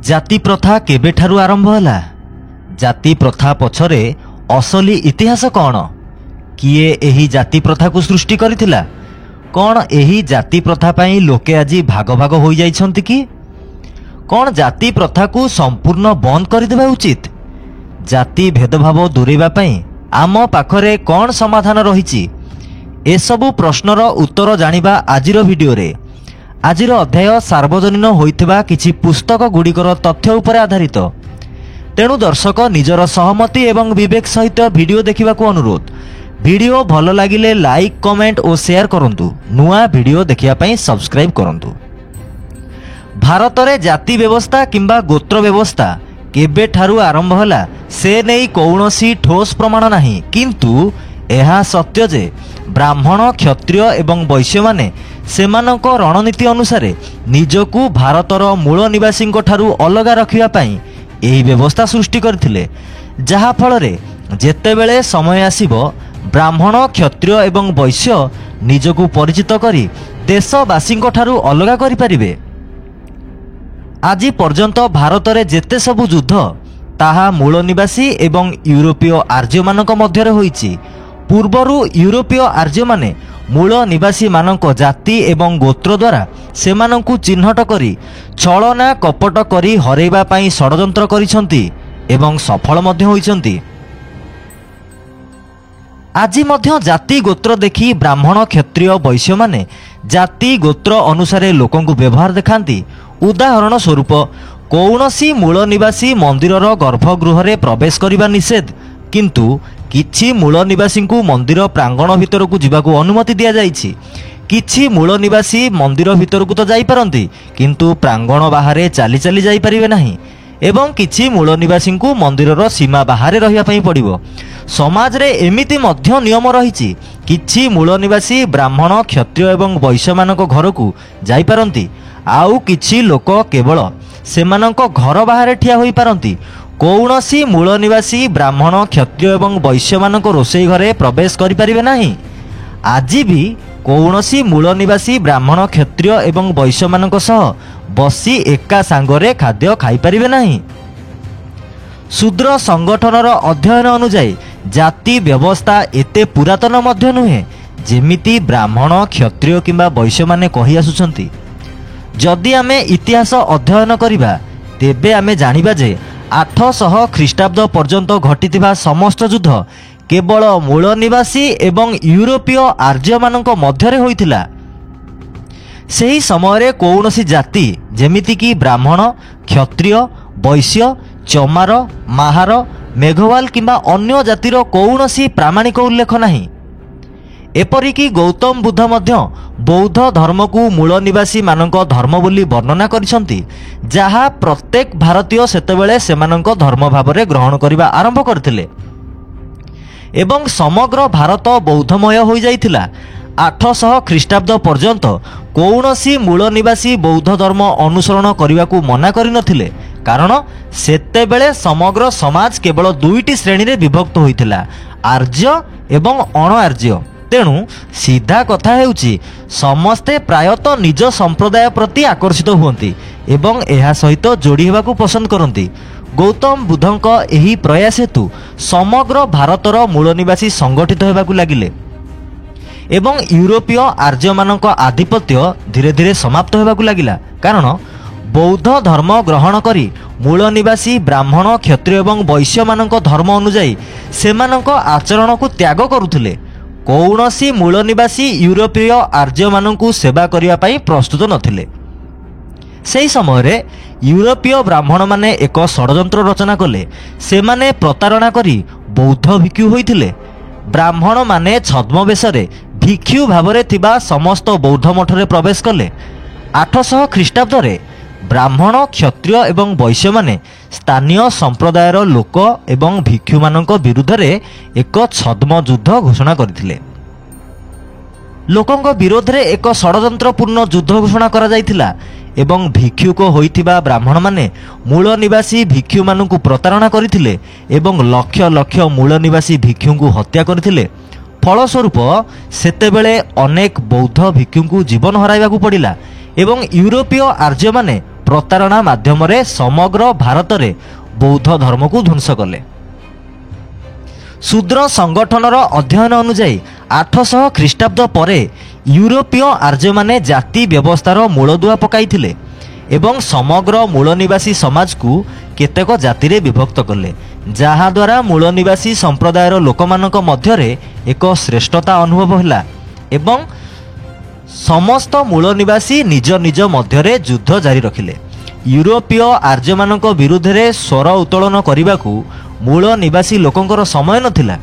जाति प्रथा केबेठारु आरंभ होला? जाति प्रथा पछरे असली इतिहास कौन? किए एही जाति प्रथा को सृष्टि करिथिला? कौन एही जाति प्रथा पाई लोके आजी भाग भाग होई जाइछंती कि? कौन जाति प्रथा को संपूर्ण बंद करदेवा उचित? जाति भेदभाव दूरेबा पाई आम पाखरे कौन समाधान रहिछि? एसबु प्रश्नर उत्तर जानिबा आजिर भिडियो रे। आजिर अध्याय सार्वजनीन होइथिबा किछि पुस्तक गुड़िकर तथ्य उपरे आधारित। तेणु दर्शक निजर सहमति एवं विवेक सहित भिडियो देखिबाकू अनुरोध। भिडियो भल लागिले लाइक कमेंट और शेयर करंतु। नुआ भिडियो देखिया पई सब्सक्राइब करंतु। भारत रे जाति व्यवस्था किंबा गोत्र व्यवस्था केबे ठारु आरंभ होला से नहीं कौनसी ठोस प्रमाण नहीं, किंतु यह सत्य जे ब्राह्मण क्षत्रिय एवं वैश्य माने सेमानक रणनीति अनुसार निजकू भारतर मूल निवासी ठारु अलग रखिया पई एही व्यवस्था सृष्टि करथिले, जहा फलरे जेतेबेले समय आसीबो ब्राह्मण क्षत्रिय एवं वैश्य निजकू परिचित करी देशवासी ठारु अलग करि परिबे। आज पर्यंत भारत रे जेते सबु युद्ध ताहा मूल निवासी एवं यूरोपीय आर्य मानक मध्यरे होईछि। पूर्वरु यूरोपीय आर्य माने मूल निवासी मानक जाति एवं गोत्र द्वारा सेमानंकु चिन्हट करी छलना कपट करी हरेबा पाई षडयंत्र करिसंती एवं सफल मध्य होइसंती। आजि मध्य जाति गोत्र देखि ब्राह्मण क्षत्रिय वैश्य माने जाति गोत्र अनुसारे लोकंकु व्यवहार देखांती। उदाहरण स्वरूप कौनसी मूल निवासी मंदिरर गर्भगृह रे प्रवेश करिबा निषेध, किंतु किछि मूल निवासी को मंदिर प्रांगण भितर को जिबाकू अनुमति दिया जाइछि। किछि मूल निवासी मंदिर भितर को तो जाई पारंती, किंतु प्रांगण बाहरे चाली चाली जाई परिबे नाही। एवं किछि मूल निवासी को मंदिरर सीमा बाहरे रहिया पई पड़िबो। समाज रे एमिति मध्य नियम रहिछि। किछि मूल निवासी ब्राह्मण क्षत्रिय एवं वैश्य मानक घर को जाई पारंती, आउ किछि लोक केवल सेमानक घर बाहरे ठिया होई पारंती। कौनसी मूल निवासी ब्राह्मण क्षत्रिय एवं वैश्य मानक रोषेई घरे प्रवेश करि परिबे नाही। आज भी कौनसी मूल निवासी ब्राह्मण क्षत्रिय एवं वैश्य मानक सह बसी एका सांगरे खाद्य खाई परिबे नाही। शूद्र संगठनर अध्ययन अनुसार जाति व्यवस्था एते पुरातन मध्य नुहे जेमिति ब्राह्मण क्षत्रिय किंबा वैश्य माने कहि आसुछंती। जदि आमे इतिहास अध्ययन करिबा तेबे आमे जानिबा जे 800 ख्रीष्टाब्द पर्यंत घटिथिबा समस्त युद्ध केवल मूल निवासी एवं यूरोपीय आर्य मानक मध्यरे होइथिला। सेही समय कौनसी जाति जेमिति कि ब्राह्मण क्षत्रिय वैश्य चमार महार मेघवाल किंबा अन्य जातिर कौनसी प्रामाणिक उल्लेख नाही। एपरिकी गौतम बुद्ध मध्य बौद्ध धर्म को मूल निवासी मानक धर्म बोली वर्णना करिसंती, जहा प्रत्येक भारतीय सेतेबेले सेमानक धर्म भावरे ग्रहण करिबा आरंभ करथिले एवं समग्र भारत बौद्धमय हो जाइथिला। 800 ख्रीष्टाब्द पर्यंत कौनसी मूल निवासी बौद्ध धर्म अनुसरण करने मना करिनथिले, कारण सेतेबेले समग्र समाज केवल दुईटी श्रेणी रे विभक्त होइथिला, आर्य एवं अण आर्य। तेणु सीधा कथा हेउची समस्ते प्रायतः निज संप्रदाय प्रति आकर्षित हुअंती एवं एहा सहित जोड़ी हेबाकू पसंद करती। गौतम बुद्धंक एही प्रयास हेतु समग्र भारतर मूल निवासी संगठित हेबाकू लागिले एवं यूरोपीय आर्य मानक आधिपत्य धीरे धीरे समाप्त हेबाकू लागिला, कारण बौद्ध धर्म ग्रहण करी मूल निवासी ब्राह्मण क्षत्रिय एवं वैश्य मानक धर्म अनुଯାयी सेमानक आचरण को त्याग करुथिले। कौनसी मूल निवासी यूरोपीय आर्य मानकू सेवा करिया पई प्रस्तुत नथिले। सेही समय रे यूरोपीय ब्राह्मण माने एक षडयंत्र रचना कले। सेमाने प्रतारणा करी बौद्ध भिक्षु होइथिले। ब्राह्मण माने छद्म बेशरे भिक्षु भावरे थिबा समस्त बौद्ध मठरे प्रवेश कले। 800 ख्रीष्टाब्द रे ब्राह्मण क्षत्रिय एवं वैश्य माने स्थानीय संप्रदायर लोक एवं भिक्षु मानक विरुद्ध रे एक छद्म युद्ध घोषणा करथिले। लोकंक विरोध रे एक षडयंत्रपूर्ण युद्ध घोषणा करा जायथिला एवं भिक्षुक होइथिबा ब्राह्मण माने मूल निवासी भिक्षु मानकु प्रतारणा करथिले एवं लक्ष लक्ष मूल निवासी भिक्षुଙ୍କୁ हत्या करथिले। फलस्वरूप सेतेबेले अनेक बौद्ध भिक्षुଙ୍କୁ जीवन हराइबाकू पड़िला एवं यूरोपीय आर्य माने ପ୍ରତାରଣା ମାଧ୍ୟମରେ ସମଗ୍ର ଭାରତରେ ବୌଦ୍ଧ ଧର୍ମକୁ ଧ୍ୱଂସ କଲେ। ଶୂଦ୍ର ସଂଗଠନର ଅଧ୍ୟୟନ ଅନୁଯାୟୀ 800 ଖ୍ରୀଷ୍ଟାବ୍ଦ ପରେ ୟୁରୋପୀୟ ଆର୍ଯ୍ୟମାନେ ଜାତି ବ୍ୟବସ୍ଥାର ମୂଳଦୁଆ ପକାଇଥିଲେ ଏବଂ ସମଗ୍ର ମୂଳ ନିବାସୀ ସମାଜକୁ କେତେକ ଜାତିରେ ବିଭକ୍ତ କଲେ, ଯାହାଦ୍ୱାରା ମୂଳ ନିବାସୀ ସମ୍ପ୍ରଦାୟର ଲୋକମାନଙ୍କ ମଧ୍ୟରେ ଏକ ଶ୍ରେଷ୍ଠତା ଅନୁଭବ ହେଲା ଏବଂ ସମସ୍ତ ମୂଳ ନିବାସୀ ନିଜ ନିଜ ମଧ୍ୟରେ ଯୁଦ୍ଧ ଜାରି ରଖିଲେ। ୟୁରୋପୀୟ ଆର୍ଯ୍ୟମାନଙ୍କ ବିରୁଦ୍ଧରେ ସ୍ୱର ଉତ୍ତୋଳନ କରିବାକୁ ମୂଳ ନିବାସୀ ଲୋକଙ୍କର ସମୟ ନଥିଲା।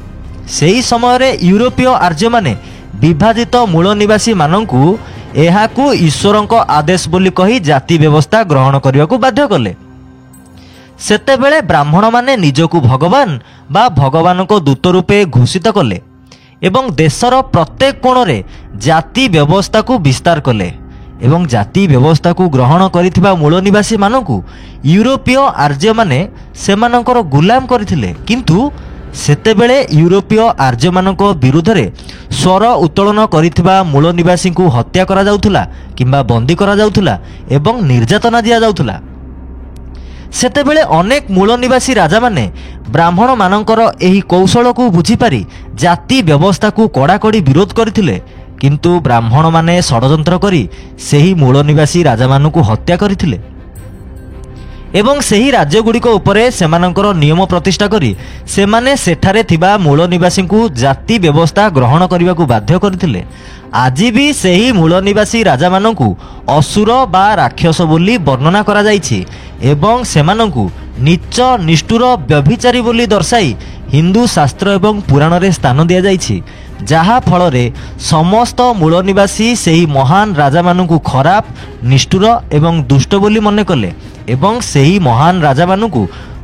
ସେହି ସମୟରେ ୟୁରୋପୀୟ ଆର୍ଯ୍ୟମାନେ ବିଭାଜିତ ମୂଳ ନିବାସୀମାନଙ୍କୁ ଏହାକୁ ଈଶ୍ୱରଙ୍କ ଆଦେଶ ବୋଲି କହି ଜାତି ବ୍ୟବସ୍ଥା ଗ୍ରହଣ କରିବାକୁ ବାଧ୍ୟ କଲେ। ସେତେବେଳେ ବ୍ରାହ୍ମଣମାନେ ନିଜକୁ ଭଗବାନ ବା ଭଗବାନଙ୍କ ଦୂତ ରୂପେ ଘୋଷିତ କଲେ ଏବଂ ଦେଶର ପ୍ରତ୍ୟେକ କୋଣରେ ଜାତି ବ୍ୟବସ୍ଥାକୁ ବିସ୍ତାର କଲେ ଏବଂ ଜାତି ବ୍ୟବସ୍ଥାକୁ ଗ୍ରହଣ କରିଥିବା ମୂଳ ନିବାସୀମାନଙ୍କୁ ୟୁରୋପୀୟ ଆର୍ଯ୍ୟମାନେ ସେମାନଙ୍କର ଗୁଲାମ କରିଥିଲେ। କିନ୍ତୁ ସେତେବେଳେ ୟୁରୋପୀୟ ଆର୍ଯ୍ୟମାନଙ୍କ ବିରୁଦ୍ଧରେ ସ୍ୱର ଉତ୍ତୋଳନ କରିଥିବା ମୂଳ ନିବାସୀଙ୍କୁ ହତ୍ୟା କରାଯାଉଥିଲା କିମ୍ବା ବନ୍ଦୀ କରାଯାଉଥିଲା ଏବଂ ନିର୍ଯାତନା ଦିଆଯାଉଥିଲା। ସେତେବେଳେ ଅନେକ ମୂଳ ନିବାସୀ ରାଜାମାନେ ବ୍ରାହ୍ମଣମାନଙ୍କର ଏହି କୌଶଳକୁ ବୁଝିପାରି ଜାତି ବ୍ୟବସ୍ଥାକୁ କଡ଼ାକଡ଼ି ବିରୋଧ କରିଥିଲେ, କିନ୍ତୁ ବ୍ରାହ୍ମଣମାନେ ଷଡ଼ଯନ୍ତ୍ର କରି ସେହି ମୂଳ ନିବାସୀ ରାଜାମାନଙ୍କୁ ହତ୍ୟା କରିଥିଲେ ଏବଂ ସେହି ରାଜ୍ୟଗୁଡ଼ିକ ଉପରେ ସେମାନଙ୍କର ନିୟମ ପ୍ରତିଷ୍ଠା କରି ସେମାନେ ସେଠାରେ ଥିବା ମୂଳ ନିବାସୀଙ୍କୁ ଜାତି ବ୍ୟବସ୍ଥା ଗ୍ରହଣ କରିବାକୁ ବାଧ୍ୟ କରିଥିଲେ। ଆଜି ବି ସେହି ମୂଳ ନିବାସୀ ରାଜାମାନଙ୍କୁ ଅସୁର ବା ରାକ୍ଷସ ବୋଲି ବର୍ଣ୍ଣନା କରାଯାଇଛି ଏବଂ ସେମାନଙ୍କୁ ନୀଚ ନିଷ୍ଠୁର ବ୍ୟଭିଚାରୀ ବୋଲି ଦର୍ଶାଇ ହିନ୍ଦୁ ଶାସ୍ତ୍ର ଏବଂ ପୁରାଣରେ ସ୍ଥାନ ଦିଆଯାଇଛି, ଯାହା ଫଳରେ ସମସ୍ତ ମୂଳ ନିବାସୀ ସେହି ମହାନ ରାଜାମାନଙ୍କୁ ଖରାପ, ନିଷ୍ଠୁର ଏବଂ ଦୁଷ୍ଟ ବୋଲି ମନେ କଲେ ଏବଂ ସେହି ମହାନ ରାଜାମାନଙ୍କୁ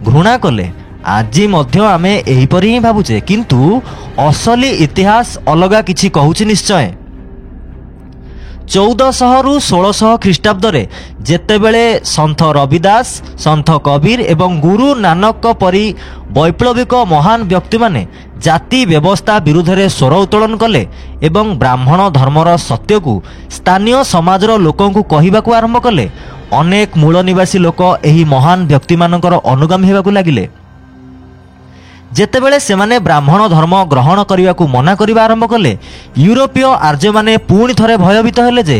ଘୃଣା କଲେ। ଆଜି ମଧ୍ୟ ଆମେ ଏହିପରି ହିଁ ଭାବୁଛେ, କିନ୍ତୁ ଅସଲି ଇତିହାସ ଅଲଗା କିଛି କହୁଛି ନିଶ୍ଚୟ। 1400ରୁ 1600 ଖ୍ରୀଷ୍ଟାବ୍ଦରେ ଯେତେବେଳେ ସନ୍ଥ ରବିଦାସ, ସନ୍ଥ କବୀର ଏବଂ ଗୁରୁ ନାନକଙ୍କ ପରି ବୈପ୍ଳବିକ ମହାନ ବ୍ୟକ୍ତିମାନେ ଜାତି ବ୍ୟବସ୍ଥା ବିରୁଦ୍ଧରେ ସ୍ୱର ଉତ୍ତୋଳନ କଲେ ଏବଂ ବ୍ରାହ୍ମଣ ଧର୍ମର ସତ୍ୟକୁ ସ୍ଥାନୀୟ ସମାଜର ଲୋକଙ୍କୁ କହିବାକୁ ଆରମ୍ଭ କଲେ, ଅନେକ ମୂଳ ନିବାସୀ ଲୋକ ଏହି ମହାନ ବ୍ୟକ୍ତିମାନଙ୍କର ଅନୁଗାମୀ ହେବାକୁ ଲାଗିଲେ। ଯେତେବେଳେ ସେମାନେ ବ୍ରାହ୍ମଣ ଧର୍ମ ଗ୍ରହଣ କରିବାକୁ ମନା କରିବା ଆରମ୍ଭ କଲେ, ୟୁରୋପୀୟ ଆର୍ଯ୍ୟମାନେ ପୁଣି ଥରେ ଭୟଭୀତ ହେଲେ ଯେ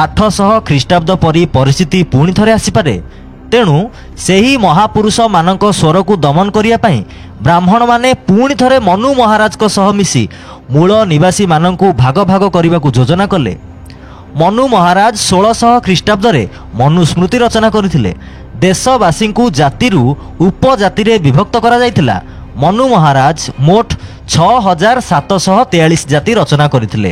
800 ଖ୍ରୀଷ୍ଟାବ୍ଦ ପରି ପରିସ୍ଥିତି ପୁଣି ଥରେ ଆସିପାରେ। ତେଣୁ ସେହି ମହାପୁରୁଷମାନଙ୍କ ସ୍ୱରକୁ ଦମନ କରିବା ପାଇଁ ବ୍ରାହ୍ମଣମାନେ ପୁଣି ଥରେ ମନୁ ମହାରାଜଙ୍କ ସହ ମିଶି ମୂଳ ନିବାସୀମାନଙ୍କୁ ଭାଗ ଭାଗ କରିବାକୁ ଯୋଜନା କଲେ। ମନୁ ମହାରାଜ 1600 ଖ୍ରୀଷ୍ଟାବ୍ଦରେ ମନୁସ୍ମୃତି ରଚନା କରିଥିଲେ। ଦେଶବାସୀଙ୍କୁ ଜାତିରୁ ଉପଜାତିରେ ବିଭକ୍ତ କରାଯାଇଥିଲା। ମନୁ ମହାରାଜ ମୋଟ 6743 ଜାତି ରଚନା କରିଥିଲେ।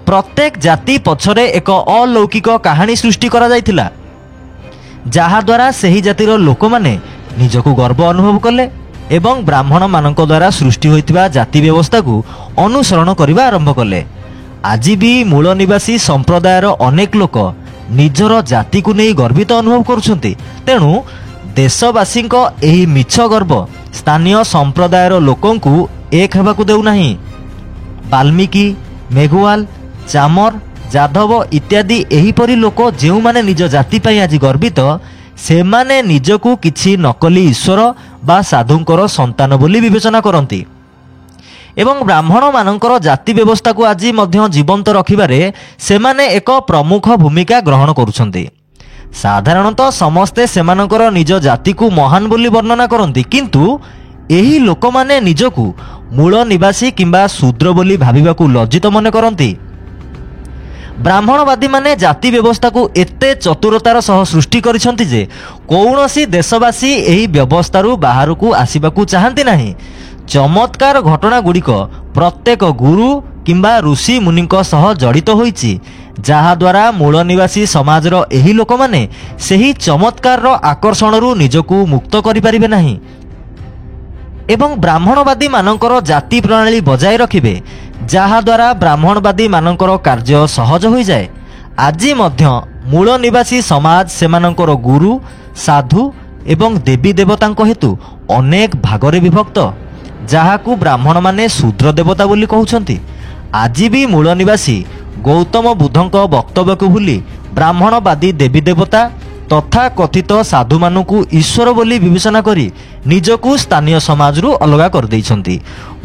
ପ୍ରତ୍ୟେକ ଜାତି ପଛରେ ଏକ ଅଲୌକିକ କାହାଣୀ ସୃଷ୍ଟି କରାଯାଇଥିଲା, ଯାହାଦ୍ୱାରା ସେହି ଜାତିର ଲୋକମାନେ ନିଜକୁ ଗର୍ବ ଅନୁଭବ କଲେ ଏବଂ ବ୍ରାହ୍ମଣମାନଙ୍କ ଦ୍ୱାରା ସୃଷ୍ଟି ହୋଇଥିବା ଜାତି ବ୍ୟବସ୍ଥାକୁ ଅନୁସରଣ କରିବା ଆରମ୍ଭ କଲେ। ଆଜି ବି ମୂଳ ନିବାସୀ ସମ୍ପ୍ରଦାୟର ଅନେକ ଲୋକ ନିଜର ଜାତିକୁ ନେଇ ଗର୍ବିତ ଅନୁଭବ କରୁଛନ୍ତି। ତେଣୁ ଦେଶବାସୀଙ୍କ ଏହି ମିଛ ଗର୍ବ ସ୍ଥାନୀୟ ସମ୍ପ୍ରଦାୟର ଲୋକଙ୍କୁ ଏକ ହେବାକୁ ଦେଉନାହିଁ। ବାଲ୍ମୀକି, ମେଘୱାଲ, ଚାମର, ଯାଦବ ଇତ୍ୟାଦି ଏହିପରି ଲୋକ ଯେଉଁମାନେ ନିଜ ଜାତି ପାଇଁ ଆଜି ଗର୍ବିତ, ସେମାନେ ନିଜକୁ କିଛି ନକଲି ଈଶ୍ୱର ବା ସାଧୁଙ୍କର ସନ୍ତାନ ବୋଲି ବିବେଚନା କରନ୍ତି ଏବଂ ବ୍ରାହ୍ମଣମାନଙ୍କର ଜାତି ବ୍ୟବସ୍ଥାକୁ ଆଜି ମଧ୍ୟ ଜୀବନ୍ତ ରଖିବାରେ ସେମାନେ ଏକ ପ୍ରମୁଖ ଭୂମିକା ଗ୍ରହଣ କରୁଛନ୍ତି। ସାଧାରଣତଃ ସମସ୍ତେ ସେମାନଙ୍କର ନିଜ ଜାତିକୁ ମହାନ ବୋଲି ବର୍ଣ୍ଣନା କରନ୍ତି, କିନ୍ତୁ ଏହି ଲୋକମାନେ ନିଜକୁ ମୂଳ ନିବାସୀ କିମ୍ବା ଶୂଦ୍ର ବୋଲି ଭାବିବାକୁ ଲଜ୍ଜିତ ମନେ କରନ୍ତି। ବ୍ରାହ୍ମଣବାଦୀମାନେ ଜାତି ବ୍ୟବସ୍ଥାକୁ ଏତେ ଚତୁରତାର ସହ ସୃଷ୍ଟି କରିଛନ୍ତି ଯେ କୌଣସି ଦେଶବାସୀ ଏହି ବ୍ୟବସ୍ଥାରୁ ବାହାରକୁ ଆସିବାକୁ ଚାହାନ୍ତି ନାହିଁ। ଚମତ୍କାର ଘଟଣାଗୁଡ଼ିକ ପ୍ରତ୍ୟେକ ଗୁରୁ କିମ୍ବା ଋଷି ମୁନିଙ୍କ ସହ ଜଡ଼ିତ ହୋଇଛି, ଯାହାଦ୍ୱାରା ମୂଳ ନିବାସୀ ସମାଜର ଏହି ଲୋକମାନେ ସେହି ଚମତ୍କାରର ଆକର୍ଷଣରୁ ନିଜକୁ ମୁକ୍ତ କରିପାରିବେ ନାହିଁ ଏବଂ ବ୍ରାହ୍ମଣବାଦୀମାନଙ୍କର ଜାତି ପ୍ରଣାଳୀ ବଜାୟ ରଖିବେ, ଯାହାଦ୍ୱାରା ବ୍ରାହ୍ମଣବାଦୀମାନଙ୍କର କାର୍ଯ୍ୟ ସହଜ ହୋଇଯାଏ। ଆଜି ମଧ୍ୟ ମୂଳ ନିବାସୀ ସମାଜ ସେମାନଙ୍କର ଗୁରୁ, ସାଧୁ ଏବଂ ଦେବୀ ଦେବତାଙ୍କ ହେତୁ ଅନେକ ଭାଗରେ ବିଭକ୍ତ, ଯାହାକୁ ବ୍ରାହ୍ମଣମାନେ ଶୂଦ୍ର ଦେବତା ବୋଲି କହୁଛନ୍ତି। ଆଜି ବି ମୂଳ ନିବାସୀ ଗୌତମ ବୁଦ୍ଧଙ୍କ ବକ୍ତବ୍ୟକୁ ଭୁଲି ବ୍ରାହ୍ମଣବାଦୀ ଦେବୀ ଦେବତା ତଥାକଥିତ ସାଧୁମାନଙ୍କୁ ଈଶ୍ୱର ବୋଲି ବିବେଚନା କରି ନିଜକୁ ସ୍ଥାନୀୟ ସମାଜରୁ ଅଲଗା କରିଦେଇଛନ୍ତି।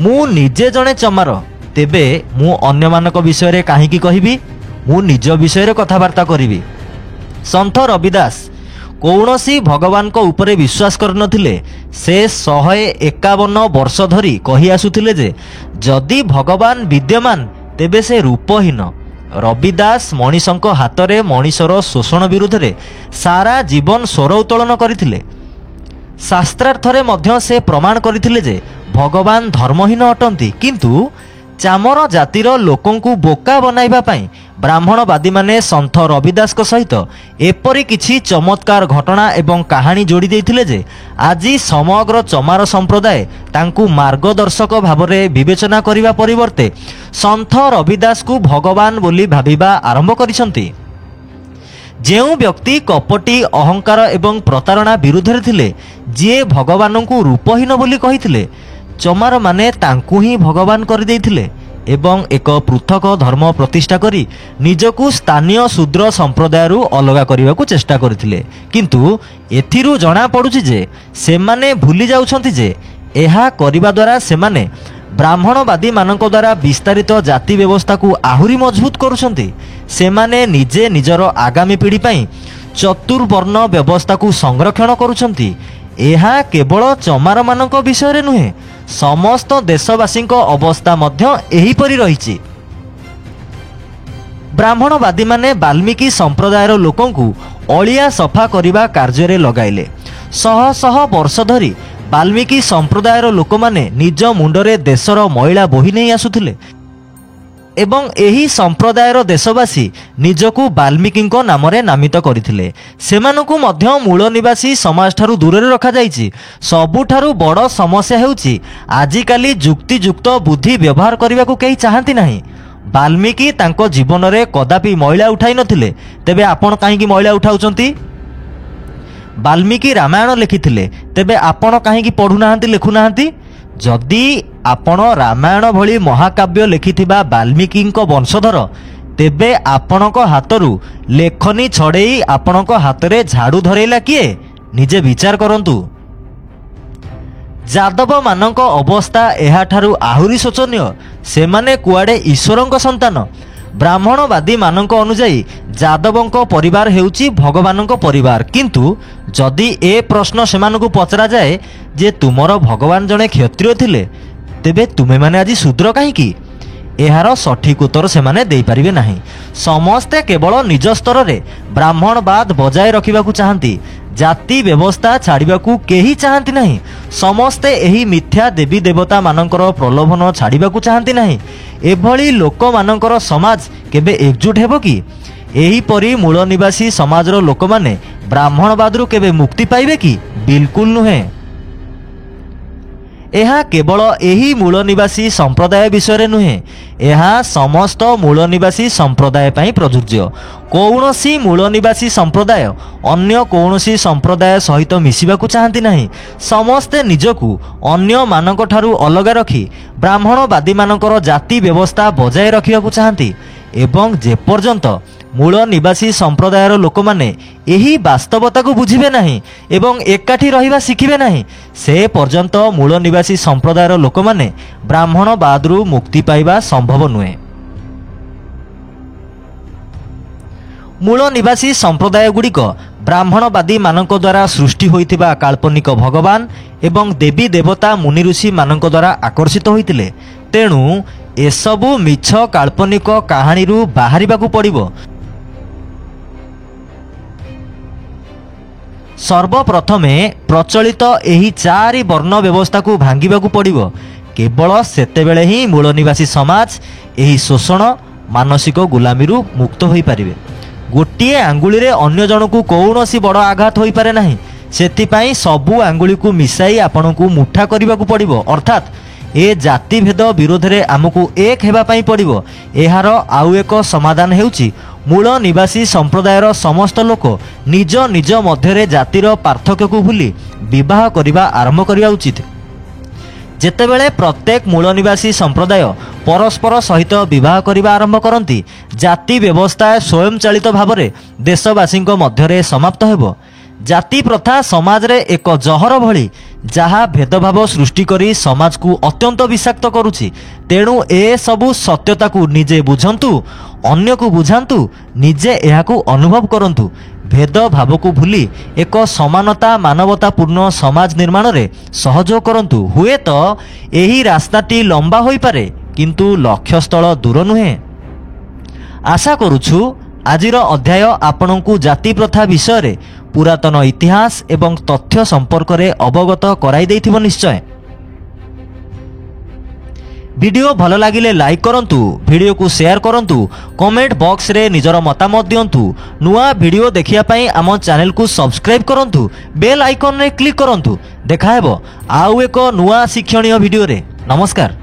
ମୁଁ ନିଜେ ଜଣେ ଚମାର, ତେବେ ମୁଁ ଅନ୍ୟମାନଙ୍କ ବିଷୟରେ କାହିଁକି କହିବି? ମୁଁ ନିଜ ବିଷୟରେ କଥାବାର୍ତ୍ତା କରିବି। ସନ୍ଥ ରବିଦାସ କୌଣସି ଭଗବାନଙ୍କ ଉପରେ ବିଶ୍ୱାସ କରିନଥିଲେ। ସେ 151 ବର୍ଷ ଧରି କହି ଆସୁଥିଲେ ଯେ ଯଦି ଭଗବାନ ବିଦ୍ୟମାନ ତେବେ ସେ ରୂପହୀନ। ରବିଦାସ ମଣିଷଙ୍କ ହାତରେ ମଣିଷର ଶୋଷଣ ବିରୁଦ୍ଧରେ ସାରା ଜୀବନ ସ୍ୱର ଉତ୍ତୋଳନ କରିଥିଲେ। ଶାସ୍ତ୍ରାର୍ଥରେ ମଧ୍ୟ ସେ ପ୍ରମାଣ କରିଥିଲେ ଯେ ଭଗବାନ ଧର୍ମହୀନ ଅଟନ୍ତି, କିନ୍ତୁ ଚାମର ଜାତିର ଲୋକଙ୍କୁ ବୋକା ବନାଇବା ପାଇଁ ବ୍ରାହ୍ମଣବାଦୀମାନେ ସନ୍ଥ ରବିଦାସଙ୍କ ସହିତ ଏପରି କିଛି ଚମତ୍କାର ଘଟଣା ଏବଂ କାହାଣୀ ଯୋଡ଼ି ଦେଇଥିଲେ ଯେ ଆଜି ସମଗ୍ର ଚମାର ସମ୍ପ୍ରଦାୟ ତାଙ୍କୁ ମାର୍ଗଦର୍ଶକ ଭାବରେ ବିବେଚନା କରିବା ପରିବର୍ତ୍ତେ ସନ୍ଥ ରବିଦାସକୁ ଭଗବାନ ବୋଲି ଭାବିବା ଆରମ୍ଭ କରିଛନ୍ତି। ଯେଉଁ ବ୍ୟକ୍ତି କପଟି, ଅହଙ୍କାର ଏବଂ ପ୍ରତାରଣା ବିରୁଦ୍ଧରେ ଥିଲେ, ଯିଏ ଭଗବାନଙ୍କୁ ରୂପହୀନ ବୋଲି କହିଥିଲେ, ଚମାରମାନେ ତାଙ୍କୁ ହିଁ ଭଗବାନ କରିଦେଇଥିଲେ ଏବଂ ଏକ ପୃଥକ ଧର୍ମ ପ୍ରତିଷ୍ଠା କରି ନିଜକୁ ସ୍ଥାନୀୟ ଶୂଦ୍ର ସମ୍ପ୍ରଦାୟରୁ ଅଲଗା କରିବାକୁ ଚେଷ୍ଟା କରିଥିଲେ। କିନ୍ତୁ ଏଥିରୁ ଜଣାପଡ଼ୁଛି ଯେ ସେମାନେ ଭୁଲି ଯାଉଛନ୍ତି ଯେ ଏହା କରିବା ଦ୍ୱାରା ସେମାନେ ବ୍ରାହ୍ମଣବାଦୀମାନଙ୍କ ଦ୍ୱାରା ବିସ୍ତାରିତ ଜାତି ବ୍ୟବସ୍ଥାକୁ ଆହୁରି ମଜବୁତ କରୁଛନ୍ତି। ସେମାନେ ନିଜେ ନିଜର ଆଗାମୀ ପିଢ଼ି ପାଇଁ ଚତୁର୍ବର୍ଣ୍ଣ ବ୍ୟବସ୍ଥାକୁ ସଂରକ୍ଷଣ କରୁଛନ୍ତି। ଏହା କେବଳ ଚମାରମାନଙ୍କ ବିଷୟରେ ନୁହେଁ, ସମସ୍ତ ଦେଶବାସୀଙ୍କ ଅବସ୍ଥା ମଧ୍ୟ ଏହିପରି ରହିଛି। ବ୍ରାହ୍ମଣବାଦୀମାନେ ବାଲ୍ମୀକି ସମ୍ପ୍ରଦାୟର ଲୋକଙ୍କୁ ଅଳିଆ ସଫା କରିବା କାର୍ଯ୍ୟରେ ଲଗାଇଲେ। ଶହ ଶହ ବର୍ଷ ଧରି ବାଲ୍ମୀକି ସମ୍ପ୍ରଦାୟର ଲୋକମାନେ ନିଜ ମୁଣ୍ଡରେ ଦେଶର ମଇଳା ବୋହି ନେଇ ଆସୁଥିଲେ ଏବଂ ଏହି ସମ୍ପ୍ରଦାୟର ଦେଶବାସୀ ନିଜକୁ ବାଲ୍ମୀକିଙ୍କ ନାମରେ ନାମିତ କରିଥିଲେ। ସେମାନଙ୍କୁ ମଧ୍ୟ ମୂଳ ନିବାସୀ ସମାଜଠାରୁ ଦୂରରେ ରଖାଯାଇଛି। ସବୁଠାରୁ ବଡ଼ ସମସ୍ୟା ହେଉଛି ଆଜିକାଲି ଯୁକ୍ତିଯୁକ୍ତ ବୁଦ୍ଧି ବ୍ୟବହାର କରିବାକୁ କେହି ଚାହାନ୍ତି ନାହିଁ। ବାଲ୍ମୀକି ତାଙ୍କ ଜୀବନରେ କଦାପି ମଇଳା ଉଠାଇ ନଥିଲେ, ତେବେ ଆପଣ କାହିଁକି ମଇଳା ଉଠାଉଛନ୍ତି? ବାଲ୍ମୀକି ରାମାୟଣ ଲେଖିଥିଲେ, ତେବେ ଆପଣ କାହିଁକି ପଢ଼ୁନାହାନ୍ତି, ଲେଖୁନାହାନ୍ତି? ଯଦି ଆପଣ ରାମାୟଣ ଭଳି ମହାକାବ୍ୟ ଲେଖିଥିବା ବାଲ୍ମୀକିଙ୍କ ବଂଶଧର, ତେବେ ଆପଣଙ୍କ ହାତରୁ ଲେଖନୀ ଛଡ଼େଇ ଆପଣଙ୍କ ହାତରେ ଝାଡ଼ୁ ଧରେଇଲା କିଏ? ନିଜେ ବିଚାର କରନ୍ତୁ। ଯାଦବମାନଙ୍କ ଅବସ୍ଥା ଏହାଠାରୁ ଆହୁରି ଶୋଚନୀୟ। ସେମାନେ କୁଆଡ଼େ ଈଶ୍ୱରଙ୍କ ସନ୍ତାନ। ବ୍ରାହ୍ମଣବାଦୀମାନଙ୍କ ଅନୁଯାୟୀ ଯାଦବଙ୍କ ପରିବାର ହେଉଛି ଭଗବାନଙ୍କ ପରିବାର। କିନ୍ତୁ ଯଦି ଏ ପ୍ରଶ୍ନ ସେମାନଙ୍କୁ ପଚରାଯାଏ ଯେ ତୁମର ଭଗବାନ ଜଣେ କ୍ଷତ୍ରିୟ ଥିଲେ, ତେବେ ତୁମେମାନେ ଆଜି ଶୂଦ୍ର କାହିଁକି? ଏହାର ସଠିକ୍ ଉତ୍ତର ସେମାନେ ଦେଇପାରିବେ ନାହିଁ। ସମସ୍ତେ କେବଳ ନିଜ ସ୍ତରରେ ବ୍ରାହ୍ମଣବାଦ ବଜାୟ ରଖିବାକୁ ଚାହାନ୍ତି। ଜାତି ବ୍ୟବସ୍ଥା ଛାଡ଼ିବାକୁ କେହି ଚାହାନ୍ତି ନାହିଁ। ସମସ୍ତେ ଏହି ମିଥ୍ୟା ଦେବୀ ଦେବତାମାନଙ୍କର ପ୍ରଲୋଭନ ଛାଡ଼ିବାକୁ ଚାହାନ୍ତି ନାହିଁ। ଏଭଳି ଲୋକମାନଙ୍କର ସମାଜ କେବେ ଏକଜୁଟ ହେବ କି? ଏହିପରି ମୂଳ ନିବାସୀ ସମାଜର ଲୋକମାନେ ବ୍ରାହ୍ମଣବାଦରୁ କେବେ ମୁକ୍ତି ପାଇବେ କି? ବିଲକୁଲ ନୁହେଁ। ଏହା କେବଳ ଏହି ମୂଳ ନିବାସୀ ସମ୍ପ୍ରଦାୟ ବିଷୟରେ ନୁହେଁ, ଏହା ସମସ୍ତ ମୂଳ ନିବାସୀ ସମ୍ପ୍ରଦାୟ ପାଇଁ ପ୍ରଯୁଜ୍ୟ। କୌଣସି ମୂଳ ନିବାସୀ ସମ୍ପ୍ରଦାୟ ଅନ୍ୟ କୌଣସି ସମ୍ପ୍ରଦାୟ ସହିତ ମିଶିବାକୁ ଚାହାନ୍ତି ନାହିଁ। ସମସ୍ତେ ନିଜକୁ ଅନ୍ୟମାନଙ୍କଠାରୁ ଅଲଗା ରଖି ବ୍ରାହ୍ମଣବାଦୀମାନଙ୍କର ଜାତି ବ୍ୟବସ୍ଥା ବଜାୟ ରଖିବାକୁ ଚାହାନ୍ତି ଏବଂ ଯେପର୍ଯ୍ୟନ୍ତ ମୂଳ ନିବାସୀ ସମ୍ପ୍ରଦାୟର ଲୋକମାନେ ଏହି ବାସ୍ତବତାକୁ ବୁଝିବେ ନାହିଁ ଏବଂ ଏକାଠି ରହିବା ଶିଖିବେ ନାହିଁ, ସେ ପର୍ଯ୍ୟନ୍ତ ମୂଳ ନିବାସୀ ସମ୍ପ୍ରଦାୟର ଲୋକମାନେ ବ୍ରାହ୍ମଣବାଦରୁ ମୁକ୍ତି ପାଇବା ସମ୍ଭବ ନୁହେଁ। ମୂଳ ନିବାସୀ ସମ୍ପ୍ରଦାୟଗୁଡ଼ିକ ବ୍ରାହ୍ମଣବାଦୀମାନଙ୍କ ଦ୍ୱାରା ସୃଷ୍ଟି ହୋଇଥିବା କାଳ୍ପନିକ ଭଗବାନ ଏବଂ ଦେବୀ ଦେବତା ମୁନି ଋଷିମାନଙ୍କ ଦ୍ୱାରା ଆକର୍ଷିତ ହୋଇଥିଲେ। ତେଣୁ ଏସବୁ ମିଛ କାଳ୍ପନିକ କାହାଣୀରୁ ବାହାରିବାକୁ ପଡ଼ିବ। ସର୍ବପ୍ରଥମେ ପ୍ରଚଳିତ ଏହି 4 ବର୍ଣ୍ଣ ବ୍ୟବସ୍ଥାକୁ ଭାଙ୍ଗିବାକୁ ପଡ଼ିବ। କେବଳ ସେତେବେଳେ ହିଁ ମୂଳ ନିବାସୀ ସମାଜ ଏହି ଶୋଷଣ ମାନସିକ ଗୁଲାମୀରୁ ମୁକ୍ତ ହୋଇପାରିବେ। ଗୋଟିଏ ଆଙ୍ଗୁଳିରେ ଅନ୍ୟ ଜଣକୁ କୌଣସି ବଡ଼ ଆଘାତ ହୋଇପାରେ ନାହିଁ। ସେଥିପାଇଁ ସବୁ ଆଙ୍ଗୁଳିକୁ ମିଶାଇ ଆପଣଙ୍କୁ ମୁଠା କରିବାକୁ ପଡ଼ିବ। ଅର୍ଥାତ୍ ଏ ଜାତିଭେଦ ବିରୋଧରେ ଆମକୁ ଏକ ହେବା ପାଇଁ ପଡ଼ିବ। ଏହାର ଆଉ ଏକ ସମାଧାନ ହେଉଛି ମୂଳ ନିବାସୀ ସମ୍ପ୍ରଦାୟର ସମସ୍ତ ଲୋକ ନିଜ ନିଜ ମଧ୍ୟରେ ଜାତିର ପାର୍ଥକ୍ୟକୁ ଭୁଲି ବିବାହ କରିବା ଆରମ୍ଭ କରିବା ଉଚିତ। ଯେତେବେଳେ ପ୍ରତ୍ୟେକ ମୂଳ ନିବାସୀ ସମ୍ପ୍ରଦାୟ परस्पर सहित विवाह करने आरंभ करती जाति व्यवस्था स्वयंचालित भाव में देशवासी मध्य समाप्त हेब। जाति प्रथा समाज रे एक जहर भली जहाँ भेदभाव सृष्टि करी समाज को अत्यंत विषाक्त करुछि। तेणु ए सबु सत्यता को निजे बुझंतु, अन्य को बुझांतु, निजे एहाकु अनुभव करंतु। भेदभाव को भूली एक समानता मानवतापूर्ण समाज निर्माण रे सहयोग करंतु। हुए तो एही रास्ताटी लंबा होई पारे किंतु लक्ष्यस्थल दूर नुहे। आशा करुछु आजिर अध्याय आपणଙ୍କୁ जाति प्रथा विषय रे पुरातन इतिहास एवं तथ्य संपर्क रे अवगत कराई देथिबो निश्चय। वीडियो भल लागिले लाइक करंतु, वीडियो को शेयर करंतु, कमेंट बॉक्स रे निजर मतामत दियंतु। नुआ वीडियो देखिया पई आम चैनल को सब्सक्राइब करंतु, बेल आइकन रे क्लिक करंतु। देखा हेबो आउ एक नुआ शिक्षणीय वीडियो रे। नमस्कार।